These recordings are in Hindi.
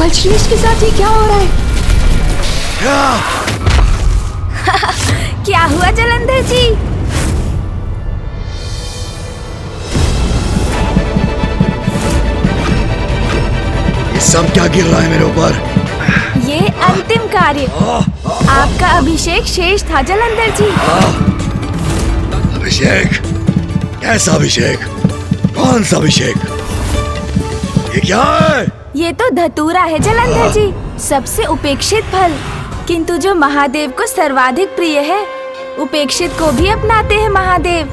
बलश्रेष्ठ के साथ ये क्या हो रहा है? क्या हुआ जलंधर जी? ये सब क्या गिर रहा है मेरे ऊपर? ये अंतिम कार्य, आपका अभिषेक शेष था जलंधर जी। अभिषेक? कैसा अभिषेक? कौन सा अभिषेक? ये क्या है? ये तो धतूरा है जलंधर जी, सबसे उपेक्षित फल, किंतु जो महादेव को सर्वाधिक प्रिय है। उपेक्षित को भी अपनाते हैं महादेव,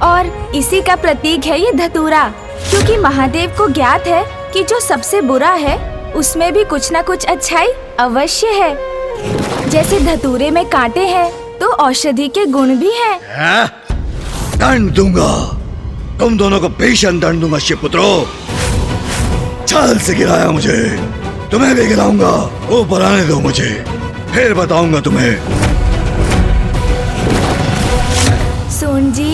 और इसी का प्रतीक है ये धतूरा, क्योंकि महादेव को ज्ञात है कि जो सबसे बुरा है उसमें भी कुछ न कुछ अच्छाई अवश्य है। जैसे धतूरे में कांटे हैं तो औषधि के गुण भी हैं। दंड दूंगा, तुम दोनों को भीषण दंड दूंगा शिवपुत्रों। छाल से गिराया मुझे, तुम्हें भी गिराऊंगा। ऊपर आने दो मुझे, फिर बताऊंगा तुम्हें। सोन जी,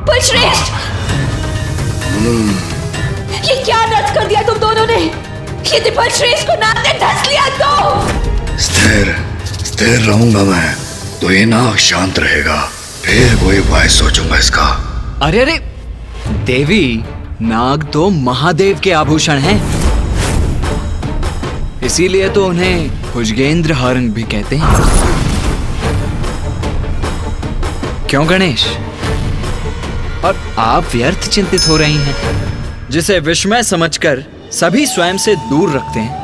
बलश्रेष्ठ, ये क्या नच कर दिया तुम दोनों ने? यदि बलश्रेष्ठ को नाग ने धंस लिया तो? स्थिर स्थिर रहूंगा मैं तो ये नाग शांत रहेगा, फिर कोई उपाय सोचूंगा इसका। अरे अरे देवी, नाग तो महादेव के आभूषण हैं, इसीलिए तो उन्हें भुजगेंद्र हरण भी कहते हैं। क्यों गणेश? और आप व्यर्थ चिंतित हो रही हैं, जिसे विस्मय समझकर सभी स्वयं से दूर रखते हैं।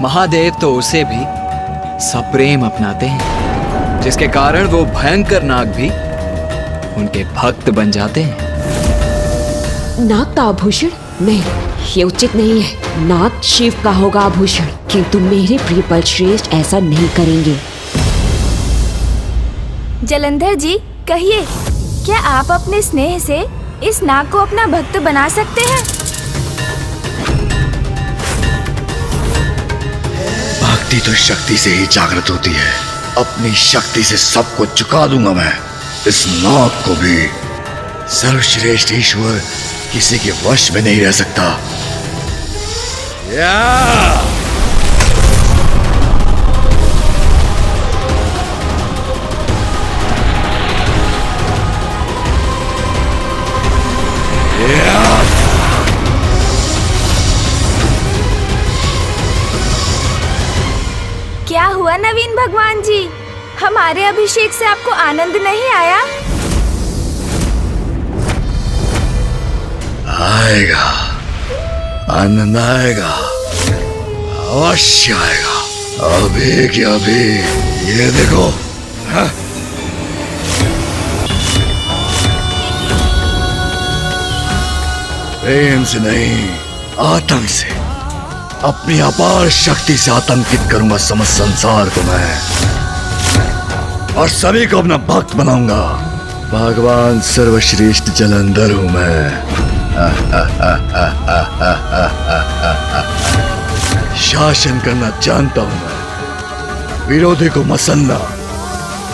महादेव तो उसे भी सप्रेम अपनाते हैं, जिसके कारण वो भयंकर नाग भी उनके भक्त बन जाते हैं। नाग का आभूषण? नहीं, ये उचित नहीं है। नाग शिव का होगा आभूषण, किंतु मेरे प्रिय बलश्रेष्ठ ऐसा नहीं करेंगे। जलंधर जी कहिए, क्या आप अपने स्नेह से इस नाग को अपना भक्त बना सकते हैं? भक्ति तो शक्ति से ही जागृत होती है। अपनी शक्ति से सबको चुका दूंगा मैं। इस नाग को भी। सर्वश्रेष्ठ ईश्वर किसी के वश में नहीं रह सकता। क्या हुआ नवीन भगवान जी, हमारे अभिषेक से आपको आनंद नहीं आया? आएगा, आनंद आएगा, अवश्य आएगा। अभी क्या अभी, ये देखो। हाँ? प्रेम से नहीं, आतंक से, अपनी अपार शक्ति से आतंकित करूंगा समस्त संसार को मैं, और सभी को अपना भक्त बनाऊंगा। भगवान सर्वश्रेष्ठ जलंधर हूं मैं। शासन करना जानता हूं मैं, विरोधी को मसलना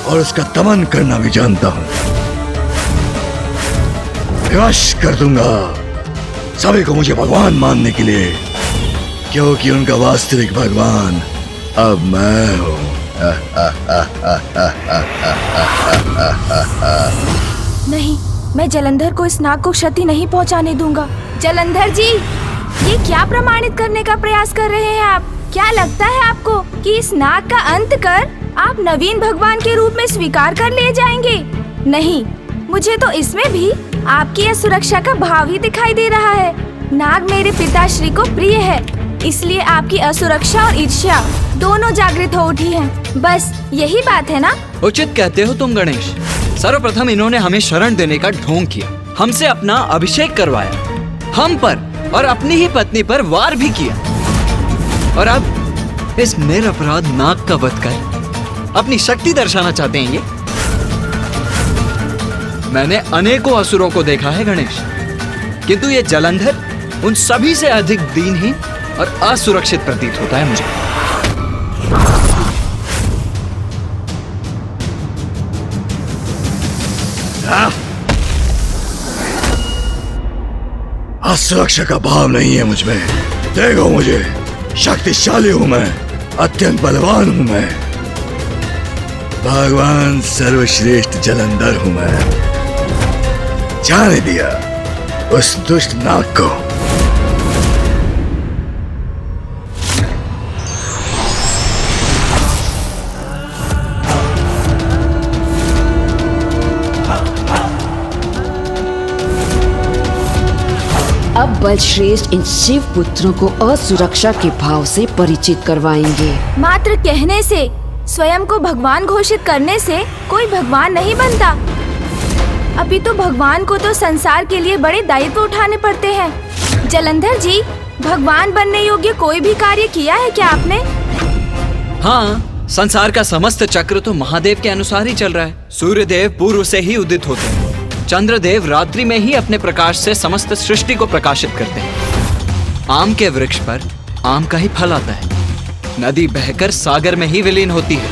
और उसका दमन करना भी जानता हूं। विवश कर दूंगा सभी को मुझे भगवान मानने के लिए, क्योंकि उनका वास्तविक भगवान अब मैं हूं। नहीं, मैं जलंधर को इस नाग को क्षति नहीं पहुंचाने दूंगा। जलंधर जी, ये क्या प्रमाणित करने का प्रयास कर रहे हैं आप? क्या लगता है आपको कि इस नाग का अंत कर आप नवीन भगवान के रूप में स्वीकार कर लिए जाएंगे? नहीं, मुझे तो इसमें भी आपकी असुरक्षा का भाव ही दिखाई दे रहा है। नाग मेरे पिताश्री को प्रिय है, इसलिए आपकी असुरक्षा और ईर्ष्या दोनों जागृत हो उठी हैं। बस यही बात है ना? उचित कहते हो तुम गणेश। सर्वप्रथम इन्होंने हमें शरण देने का ढोंग किया, हमसे अपना अभिषेक करवाया, हम पर और अपनी ही पत्नी पर वार भी किया, और अब इस निरपराध नाग का वध कर अपनी शक्ति दर्शाना चाहते हैं। ये मैंने अनेकों असुरों को देखा है गणेश, किंतु ये जलंधर उन सभी से अधिक दीनहीन और असुरक्षित प्रतीत होता है मुझे। सुरक्षा का भाव नहीं है मुझ में। देखो मुझे, शक्तिशाली हूं मैं, अत्यंत बलवान हूं मैं, भगवान सर्वश्रेष्ठ जलंधर हूं मैं। जाने दिया उस दुष्ट नाग को। अब बलश्रेष्ठ इन शिव पुत्रों को असुरक्षा के भाव से परिचित करवाएंगे। मात्र कहने से, स्वयं को भगवान घोषित करने से कोई भगवान नहीं बनता। अभी तो भगवान को तो संसार के लिए बड़े दायित्व उठाने पड़ते हैं। जलंधर जी, भगवान बनने योग्य कोई भी कार्य किया है क्या आपने? हाँ, संसार का समस्त चक्र तो महादेव के अनुसार ही चल रहा है। सूर्यदेव पूर्व से ही उदित होते हैं, चंद्रदेव रात्रि में ही अपने प्रकाश से समस्त सृष्टि को प्रकाशित करते हैं। आम के वृक्ष पर आम का ही फल आता है, नदी बहकर सागर में ही विलीन होती है,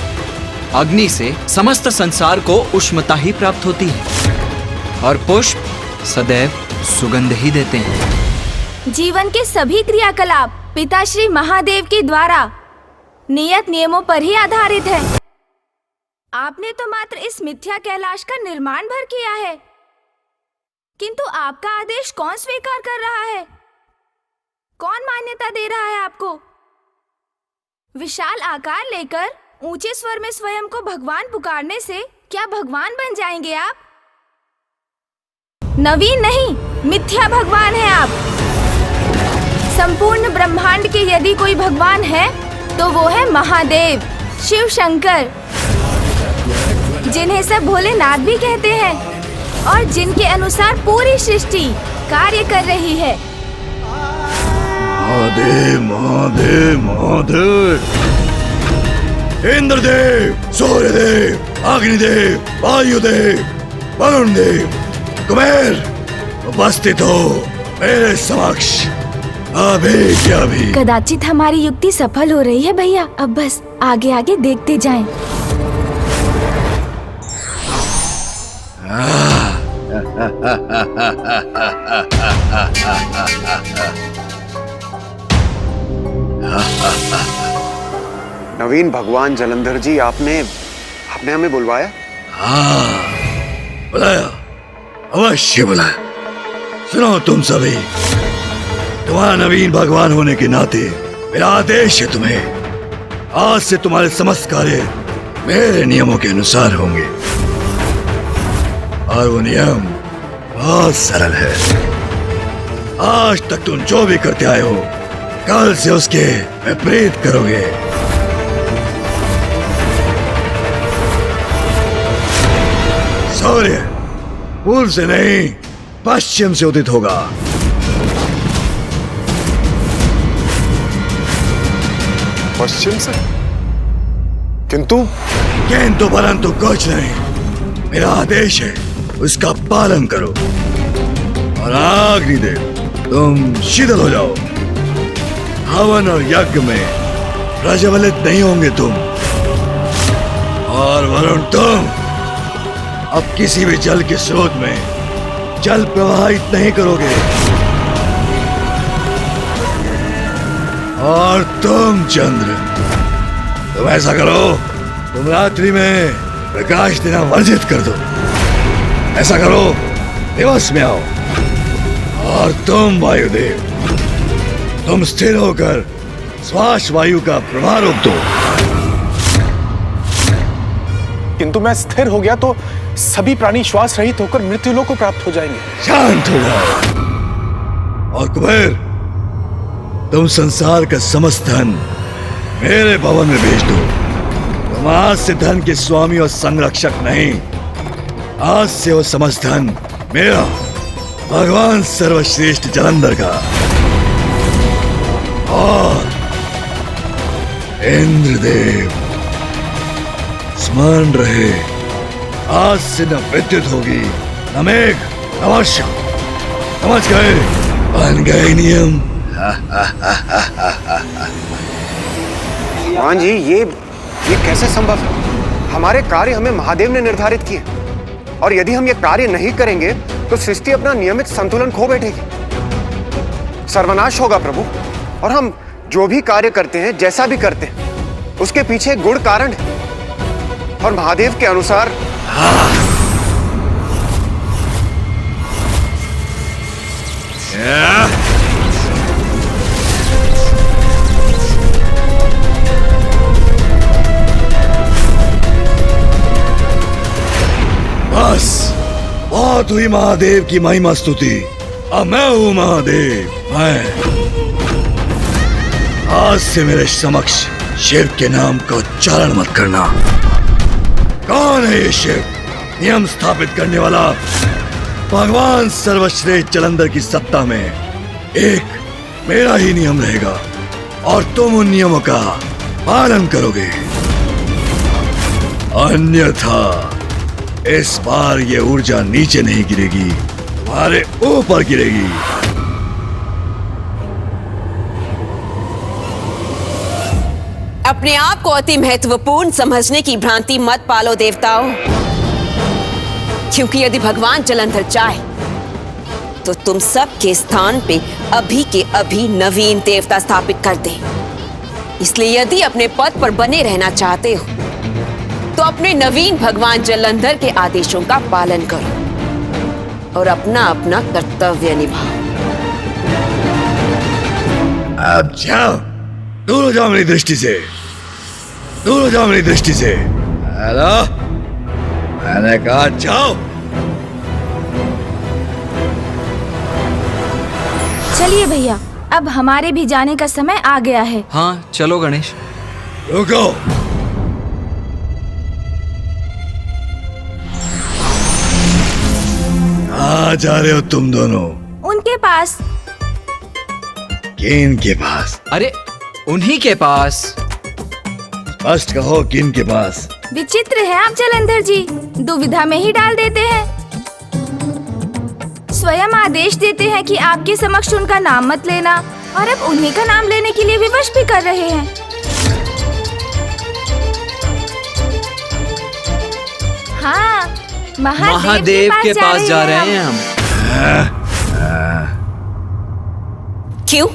अग्नि से समस्त संसार को उष्णता ही प्राप्त होती है, और पुष्प सदैव सुगंध ही देते हैं। जीवन के सभी क्रियाकलाप पिता श्री महादेव के द्वारा नियत नियमों पर ही आधारित है। आपने तो मात्र इस मिथ्या कैलाश का निर्माण भर किया है, किंतु आपका आदेश कौन स्वीकार कर रहा है? कौन मान्यता दे रहा है आपको? विशाल आकार लेकर ऊंचे स्वर में स्वयं को भगवान पुकारने से क्या भगवान बन जाएंगे आप? नवीन नहीं, मिथ्या भगवान है आप। संपूर्ण ब्रह्मांड के यदि कोई भगवान है तो वो है महादेव, शिव शंकर, जिन्हें सब भोलेनाथ भी कहते हैं, और जिनके अनुसार पूरी सृष्टि कार्य कर रही है। महादेव महादेव महादेव, इंद्रदेव, सूर्यदेव, अग्निदेव, वायुदेव, वरुण देव, कुबेर, उपस्थित हो मेरे समक्ष अभी क्या भी। कदाचित हमारी युक्ति सफल हो रही है भैया, अब बस आगे आगे देखते जाएं। नवीन भगवान जलंधर जी, आपने हमें बुलवाया? हाँ, बुलाया, अवश्य बुलाया। सुनो तुम सभी, तुम्हारा नवीन भगवान होने के नाते मेरा आदेश है तुम्हें, आज से तुम्हारे समस्त कार्य मेरे नियमों के अनुसार होंगे, और वो नियम बहुत सरल है। आज तक तुम जो भी करते आए हो, कल से उसके विपरीत करोगे। सूर्य पूर्व से नहीं, पश्चिम से उदित होगा। पश्चिम से? किंतु परंतु कुछ नहीं, मेरा आदेश है, उसका पालन करो। और अग्निदेव, तुम शीतल हो जाओ। हवन और यज्ञ में प्रज्वलित नहीं होंगे तुम। और वरुण, तुम अब किसी भी जल के स्रोत में जल प्रवाहित नहीं करोगे। और तुम चंद्र, तुम ऐसा करो, तुम रात्रि में प्रकाश देना वर्जित कर दो। ऐसा करो, दिवस में आओ। और तुम वायुदेव, तुम स्थिर होकर श्वास वायु का प्रवाह रोक दो। किंतु मैं स्थिर हो गया तो सभी प्राणी श्वास रहित होकर मृत्युलोक को प्राप्त हो जाएंगे। शांत हो जाओ। और कुबेर, तुम संसार का समस्त धन मेरे भवन में भेज दो। तुम आज से धन के स्वामी और संरक्षक नहीं, आज से वो समस्त धन मेरा, भगवान सर्वश्रेष्ठ जलंधर का। और इंद्रदेव, स्मरण रहे, आज से न विद्युत होगी, न मेघ, न वर्षा। समझ गए? बन गए नियम। भगवान जी, ये कैसे संभव है? हमारे कार्य हमें महादेव ने निर्धारित किए, और यदि हम ये कार्य नहीं करेंगे तो सृष्टि अपना नियमित संतुलन खो बैठेगी, सर्वनाश होगा प्रभु। और हम जो भी कार्य करते हैं, जैसा भी करते हैं, उसके पीछे एक गुण कारण है, और महादेव के अनुसार बस बहुत हुई महादेव की महिमा स्तुति। अब मैं हूं महादेव। मैं आज से मेरे समक्ष शिव के नाम का उच्चारण मत करना। कौन है ये शिव? नियम स्थापित करने वाला। भगवान सर्वश्रेष्ठ जलंधर की सत्ता में एक मेरा ही नियम रहेगा, और तुम उन नियमों का पालन करोगे, अन्यथा इस बार ये ऊर्जा नीचे नहीं गिरेगी, तुम्हारे ऊपर गिरेगी। अपने आप को अति महत्वपूर्ण समझने की भ्रांति मत पालो देवताओं, क्योंकि यदि भगवान जलंधर चाहे तो तुम सब के स्थान पे अभी के अभी नवीन देवता स्थापित कर दे। इसलिए यदि अपने पद पर बने रहना चाहते हो तो अपने नवीन भगवान जलंधर के आदेशों का पालन करो और अपना अपना कर्तव्य निभाओ। अब जाओ, दूर हो जाओ मेरी दृष्टि से, दूर हो जाओ मेरी दृष्टि से। हेलो, मैंने कहा जाओ। चलिए भैया, अब हमारे भी जाने का समय आ गया है। हाँ चलो गणेश। रुको, कहाँ जा रहे हो तुम दोनों? उनके पास। किन के पास? अरे उन्हीं के पास। स्पष्ट कहो, किन के पास? विचित्र है आप जलंधर जी, दुविधा में ही डाल देते हैं। स्वयं आदेश देते हैं कि आपके समक्ष उनका नाम मत लेना, और अब उन्हीं का नाम लेने के लिए विवश भी कर रहे हैं। हाँ, महादेव के पास जा रहे हैं हम। क्यों?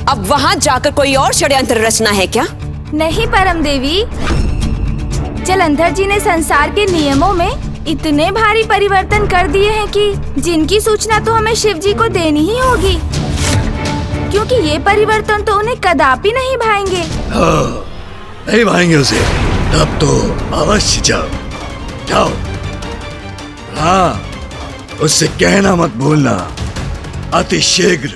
अब वहां जाकर कोई और षड्यंत्र रचना है क्या? नहीं परम देवी, जलंधर जी ने संसार के नियमों में इतने भारी परिवर्तन कर दिए हैं कि जिनकी सूचना तो हमें शिव जी को देनी ही होगी, क्योंकि ये परिवर्तन तो उन्हें कदापि नहीं भाएंगे। नहीं भाएंगे उसे, तब तो अवश्य जाओ, जाओ। हाँ, उससे कहना मत भूलना, अति शीघ्र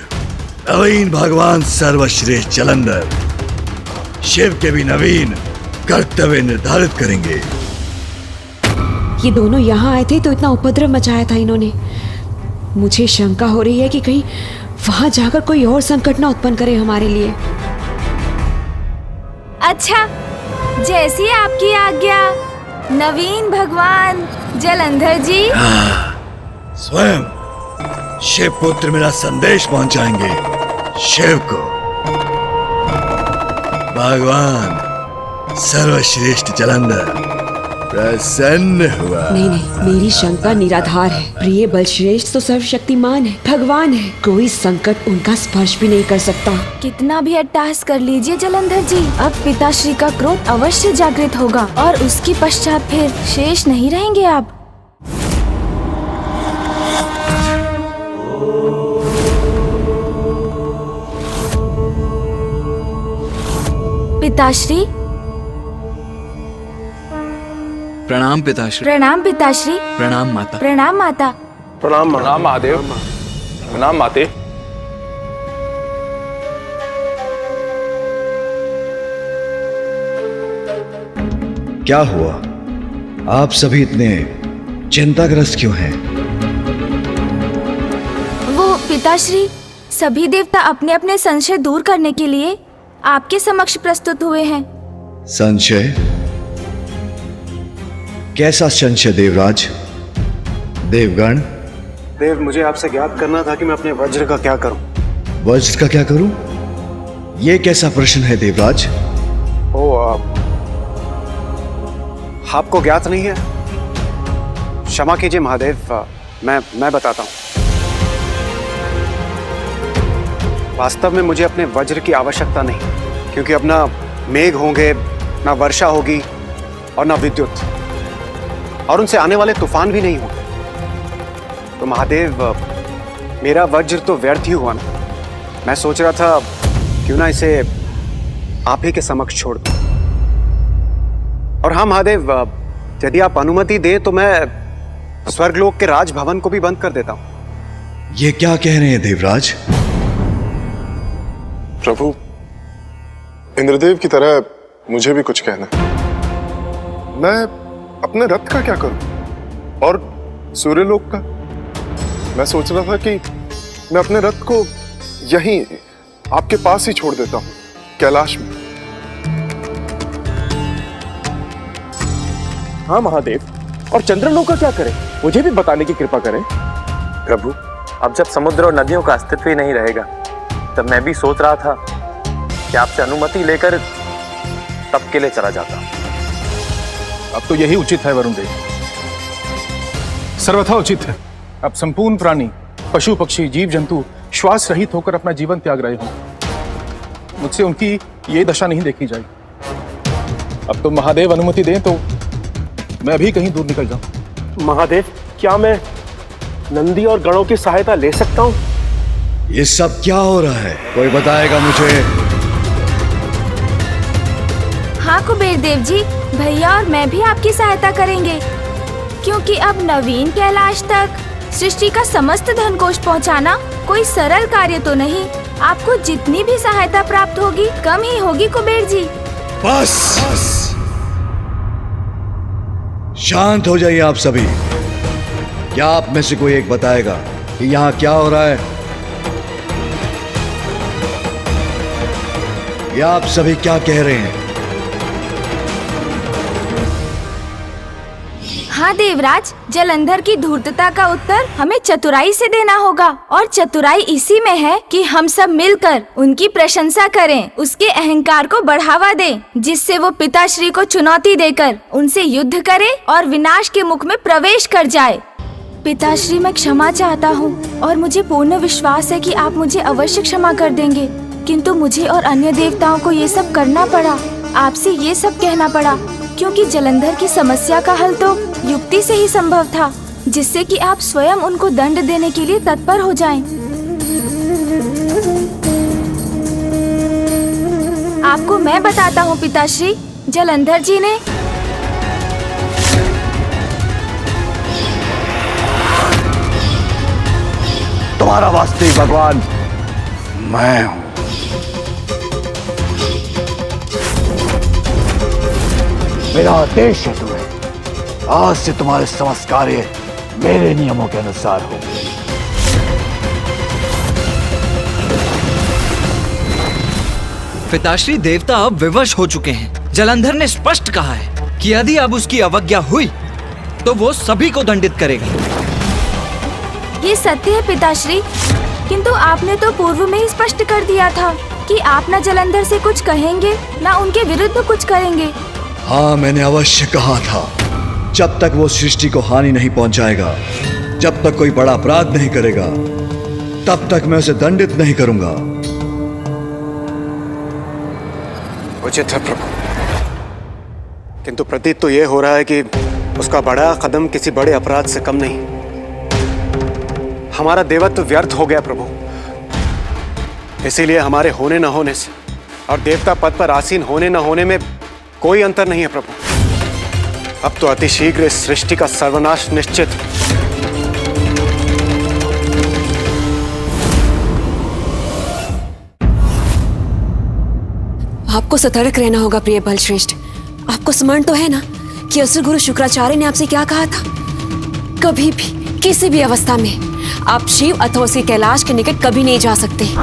नवीन भगवान सर्वश्रेष्ठ जलंधर शिव के भी नवीन कर्तव्य निर्धारित करेंगे। ये दोनों यहाँ आए थे तो इतना उपद्रव मचाया था इन्होंने। मुझे शंका हो रही है कि कहीं वहां जाकर कोई और संकट ना उत्पन्न करे हमारे लिए। अच्छा, जैसी आपकी आज्ञा नवीन भगवान जलंधर जी। स्वयं शिव पुत्र मेरा संदेश पहुंचाएंगे शिव को। भगवान सर्वश्रेष्ठ जलंधर प्रसन्न हुआ। नहीं नहीं, मेरी शंका निराधार है। प्रिय बलश्रेष्ठ तो सर्वशक्तिमान है, भगवान है, कोई संकट उनका स्पर्श भी नहीं कर सकता। कितना भी अट्टहास कर लीजिए जलंधर जी, अब पिताश्री का क्रोध अवश्य जागृत होगा और उसके पश्चात फिर शेष नहीं रहेंगे आप। पिताश्री। प्रणाम पिताश्री। प्रणाम पिताश्री। प्रणाम माता। प्रणाम माता। प्रणाम महादेव। प्रणाम माते। क्या हुआ? आप सभी इतने चिंताग्रस्त क्यों हैं? वो पिताश्री, सभी देवता अपने अपने संशय दूर करने के लिए आपके समक्ष प्रस्तुत हुए हैं। संशय? कैसा संशय देवराज? देवगण? देव, मुझे आपसे ज्ञात करना था कि मैं अपने वज्र का क्या करूं। वज्र का क्या करूं? ये कैसा प्रश्न है देवराज? आपको ज्ञात नहीं है? क्षमा कीजिए महादेव, मैं बताता हूं। वास्तव में मुझे अपने वज्र की आवश्यकता नहीं, क्योंकि अब ना मेघ होंगे, ना वर्षा होगी और ना विद्युत, और उनसे आने वाले तूफान भी नहीं होंगे। तो महादेव, मेरा वज्र तो व्यर्थ ही हुआ ना। मैं सोच रहा था क्यों ना इसे आप ही के समक्ष छोड़ दूं। और हाँ महादेव, यदि आप अनुमति दें तो मैं स्वर्गलोक के राजभवन को भी बंद कर देता हूं। ये क्या कह रहे हैं देवराज? प्रभु, इंद्रदेव की तरह मुझे भी कुछ कहना है। मैं अपने रथ का क्या करूं और सूर्यलोक का? मैं सोच रहा था कि मैं अपने रथ को यहीं आपके पास ही छोड़ देता हूं, कैलाश में। हाँ महादेव, और चंद्रलोक का क्या करें? मुझे भी बताने की कृपा करें। प्रभु, अब जब समुद्र और नदियों का अस्तित्व ही नहीं रहेगा, तब मैं भी सोच रहा था कि आपसे अनुमति लेकर तब के लिए चला जाता। अब तो यही उचित है वरुण देव, सर्वथा उचित है। अब संपूर्ण प्राणी, पशु पक्षी, जीव जंतु श्वास रहित होकर अपना जीवन त्याग रहे हों। मुझसे उनकी ये दशा नहीं देखी जाएगी। अब तो महादेव अनुमति दें तो मैं अभी कहीं दूर निकल जाऊं। महादेव, क्या मैं नंदी और गणों की सहायता ले सकता हूं? ये सब क्या हो रहा है? कोई बताएगा मुझे? हाँ कुबेर देव जी, भैया और मैं भी आपकी सहायता करेंगे, क्योंकि अब नवीन कैलाश तक सृष्टि का समस्त धन कोष पहुँचाना कोई सरल कार्य तो नहीं। आपको जितनी भी सहायता प्राप्त होगी कम ही होगी कुबेर जी। बस शांत हो जाइए आप सभी। क्या आप में से कोई एक बताएगा कि यहाँ क्या हो रहा है? ये आप सभी क्या कह रहे हैं? हाँ देवराज, जलंधर की धूर्तता का उत्तर हमें चतुराई से देना होगा, और चतुराई इसी में है कि हम सब मिलकर उनकी प्रशंसा करें, उसके अहंकार को बढ़ावा दें, जिससे वो पिताश्री को चुनौती देकर उनसे युद्ध करे और विनाश के मुख में प्रवेश कर जाए। पिताश्री, मैं क्षमा चाहता हूँ और मुझे पूर्ण विश्वास है कि आप मुझे अवश्य क्षमा कर देंगे, किंतु मुझे और अन्य देवताओं को ये सब करना पड़ा, आपसे ये सब कहना पड़ा, क्योंकि जलंधर की समस्या का हल तो युक्ति से ही संभव था, जिससे कि आप स्वयं उनको दंड देने के लिए तत्पर हो जाएं। आपको मैं बताता हूँ पिताश्री, जलंधर जी ने तुम्हारा वास्तविक भगवान मैं हूं। मेरा आदेश है तुम्हें, आज से तुम्हारे समस्त कार्य मेरे नियमों के अनुसार होंगे। पिताश्री, देवता अब विवश हो चुके हैं। जलंधर ने स्पष्ट कहा है कि यदि अब उसकी अवज्ञा हुई तो वो सभी को दंडित करेगा। ये सत्य है पिताश्री, किंतु आपने तो पूर्व में ही स्पष्ट कर दिया था कि आप न जलंधर से कुछ कहेंगे न उनके विरुद्ध कुछ करेंगे। हाँ, मैंने अवश्य कहा था, जब तक वो सृष्टि को हानि नहीं पहुंचाएगा, जब तक कोई बड़ा अपराध नहीं करेगा, तब तक मैं उसे दंडित नहीं करूंगा। उचित है प्रभु, किंतु प्रतीत तो ये हो रहा है कि उसका बड़ा कदम किसी बड़े अपराध से कम नहीं। हमारा देवत्व व्यर्थ हो गया प्रभु, इसीलिए हमारे होने न होने से और देवता पद पर आसीन होने न होने में कोई अंतर नहीं है प्रभु। अब तो अतिशीघ्र इस सृष्टि का सर्वनाश निश्चित। आपको सतर्क रहना होगा प्रिय बलश्रेष्ठ। आपको स्मरण तो है ना कि असुर गुरु शुक्राचार्य ने आपसे क्या कहा था? कभी भी किसी भी अवस्था में आप शिव अथवा उसके कैलाश के निकट कभी नहीं जा सकते।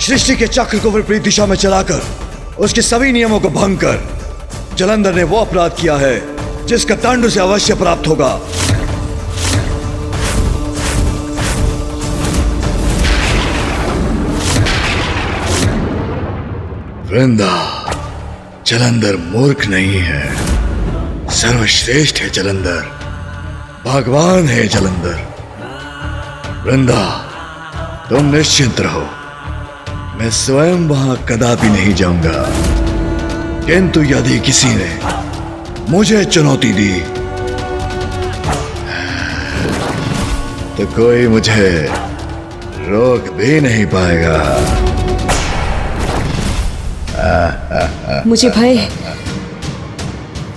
सृष्टि के चक्र को विपरीत दिशा में चलाकर उसके सभी नियमों को भंग कर जलंधर ने वो अपराध किया है जिसका दंड उसे अवश्य प्राप्त होगा। वृंदा, जलंधर मूर्ख नहीं है, सर्वश्रेष्ठ है जलंधर, भगवान है जलंधर। वृंदा, तुम निश्चिंत रहो, मैं स्वयं वहां कदापि नहीं जाऊंगा। किंतु यदि किसी ने मुझे चुनौती दी तो कोई मुझे रोक भी नहीं पाएगा। मुझे भय है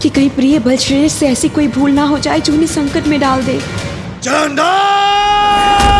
कि कहीं प्रिय बलश्रेष्ठ से ऐसी कोई भूल ना हो जाए जो उन्हें संकट में डाल दे। जलंधर!